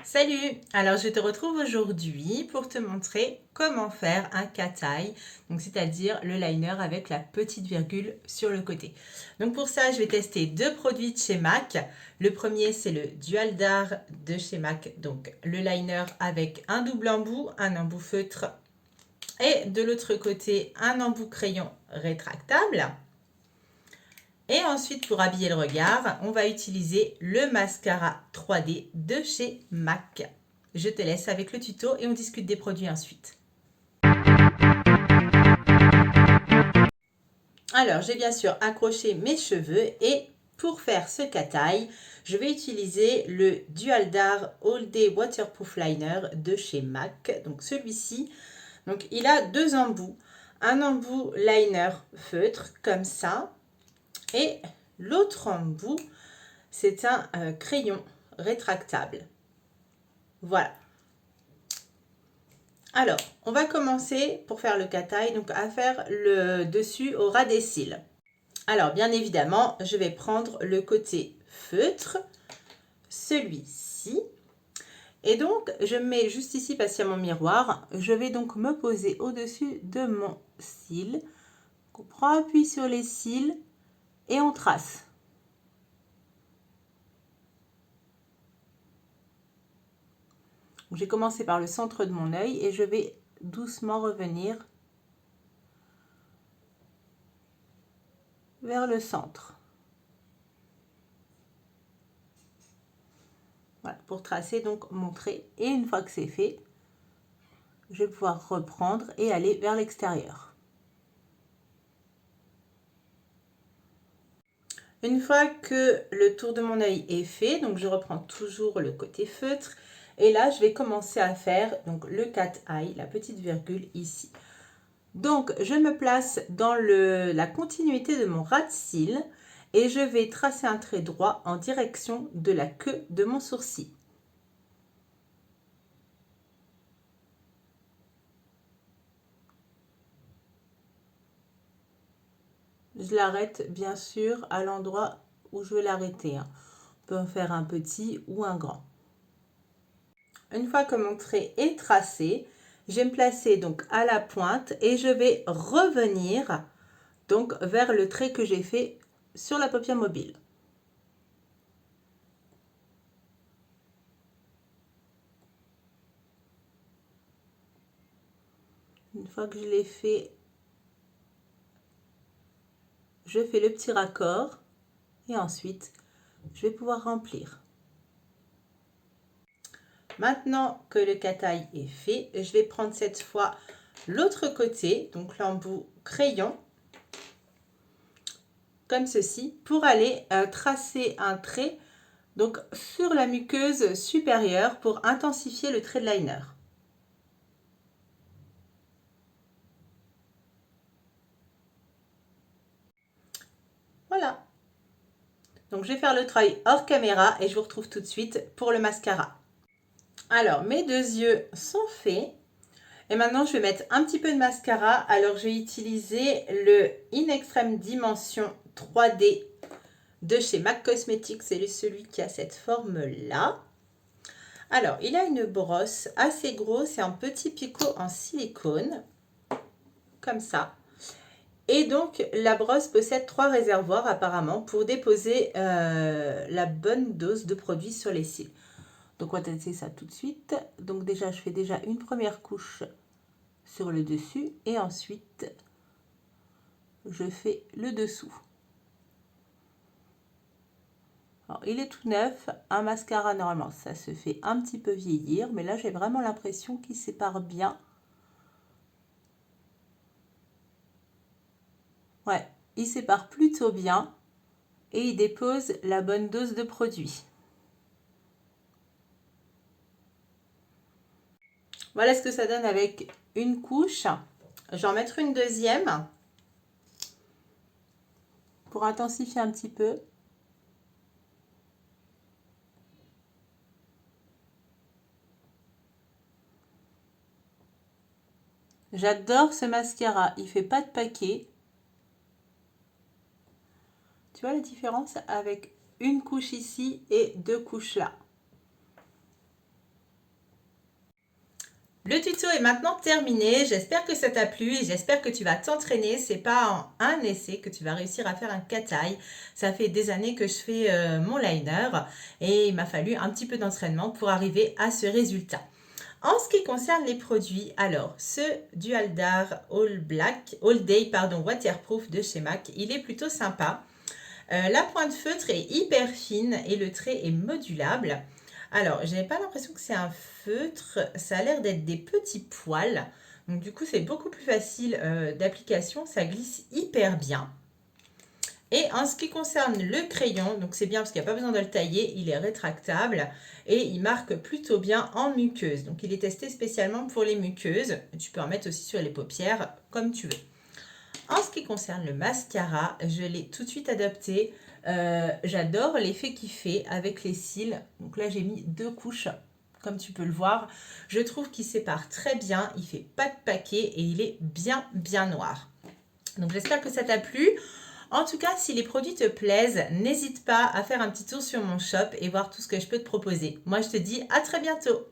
Salut! Alors je te retrouve aujourd'hui pour te montrer comment faire un cat-eye, donc c'est-à-dire le liner avec la petite virgule sur le côté. Donc pour ça, je vais tester deux produits de chez MAC. Le premier, c'est le Dual Dar de chez MAC, donc le liner avec un double embout, un embout feutre et de l'autre côté, un embout crayon rétractable. Et ensuite, pour habiller le regard, on va utiliser le mascara 3D de chez MAC. Je te laisse avec le tuto et on discute des produits ensuite. Alors, j'ai bien sûr accroché mes cheveux et pour faire ce cat-eye, je vais utiliser le Dual Dar All Day Waterproof Liner de chez MAC. Donc celui-ci, il a deux embouts. Un embout liner feutre comme ça et l'autre embout, c'est un crayon rétractable. Voilà. Alors, on va commencer pour faire le cat-eye, donc à faire le dessus au ras des cils. Alors, bien évidemment, je vais prendre le côté feutre, celui-ci. Et donc, je mets juste ici parce qu'il y a mon miroir. Je vais donc me poser au-dessus de mon cil. On prend appui sur les cils et on trace. J'ai commencé par le centre de mon œil et je vais doucement revenir vers le centre. Voilà, pour tracer donc mon trait. Et une fois que c'est fait, je vais pouvoir reprendre et aller vers l'extérieur. Une fois que le tour de mon œil est fait, donc je reprends toujours le côté feutre. Et là, je vais commencer à faire donc le cat eye, la petite virgule ici. Donc, je me place dans la continuité de mon ras de cils et je vais tracer un trait droit en direction de la queue de mon sourcil. Je l'arrête bien sûr à l'endroit où je veux l'arrêter. On peut en faire un petit ou un grand. Une fois que mon trait est tracé, je vais me placer donc à la pointe et je vais revenir donc vers le trait que j'ai fait sur la paupière mobile. Une fois que je l'ai fait, je fais le petit raccord et ensuite je vais pouvoir remplir. Maintenant que le cat-eye est fait, je vais prendre cette fois l'autre côté, donc l'embout crayon, comme ceci, pour aller tracer un trait donc sur la muqueuse supérieure pour intensifier le trait de liner. Voilà. Donc je vais faire le travail hors caméra et je vous retrouve tout de suite pour le mascara. Alors mes deux yeux sont faits. Et maintenant, je vais mettre un petit peu de mascara. Alors, j'ai utilisé le In Extreme Dimension 3D de chez MAC Cosmetics. C'est celui qui a cette forme-là. Alors, il a une brosse assez grosse. C'est un petit picot en silicone. Comme ça. Et donc, la brosse possède 3 réservoirs apparemment pour déposer la bonne dose de produit sur les cils. Donc, on va tester ça tout de suite. Donc, déjà, je fais déjà une première couche sur le dessus et ensuite je fais le dessous. Alors, il est tout neuf, un mascara normalement ça se fait un petit peu vieillir, mais là j'ai vraiment l'impression qu'il sépare bien. Ouais, il sépare plutôt bien et il dépose la bonne dose de produit. Voilà ce que ça donne avec une couche. Je vais en mettre une deuxième pour intensifier un petit peu. J'adore ce mascara, il fait pas de paquet. Tu vois la différence avec une couche ici et 2 couches là. Le tuto est maintenant terminé, j'espère que ça t'a plu et j'espère que tu vas t'entraîner. C'est pas en un essai que tu vas réussir à faire un cat-eye. Ça fait des années que je fais mon liner et il m'a fallu un petit peu d'entraînement pour arriver à ce résultat. En ce qui concerne les produits, alors ce Dual Dar All Day Waterproof de chez MAC, il est plutôt sympa. La pointe feutre est hyper fine et le trait est modulable. Alors, j'ai pas l'impression que c'est un feutre, ça a l'air d'être des petits poils. Donc du coup, c'est beaucoup plus facile d'application, ça glisse hyper bien. Et en ce qui concerne le crayon, donc c'est bien parce qu'il n'y a pas besoin de le tailler, il est rétractable et il marque plutôt bien en muqueuse. Donc il est testé spécialement pour les muqueuses. Tu peux en mettre aussi sur les paupières comme tu veux. En ce qui concerne le mascara, je l'ai tout de suite adopté. J'adore l'effet qu'il fait avec les cils. Donc là, j'ai mis 2 couches, comme tu peux le voir. Je trouve qu'il sépare très bien, il fait pas de paquet et il est bien noir. Donc j'espère que ça t'a plu. En tout cas, si les produits te plaisent, n'hésite pas à faire un petit tour sur mon shop et voir tout ce que je peux te proposer. Moi, je te dis à très bientôt.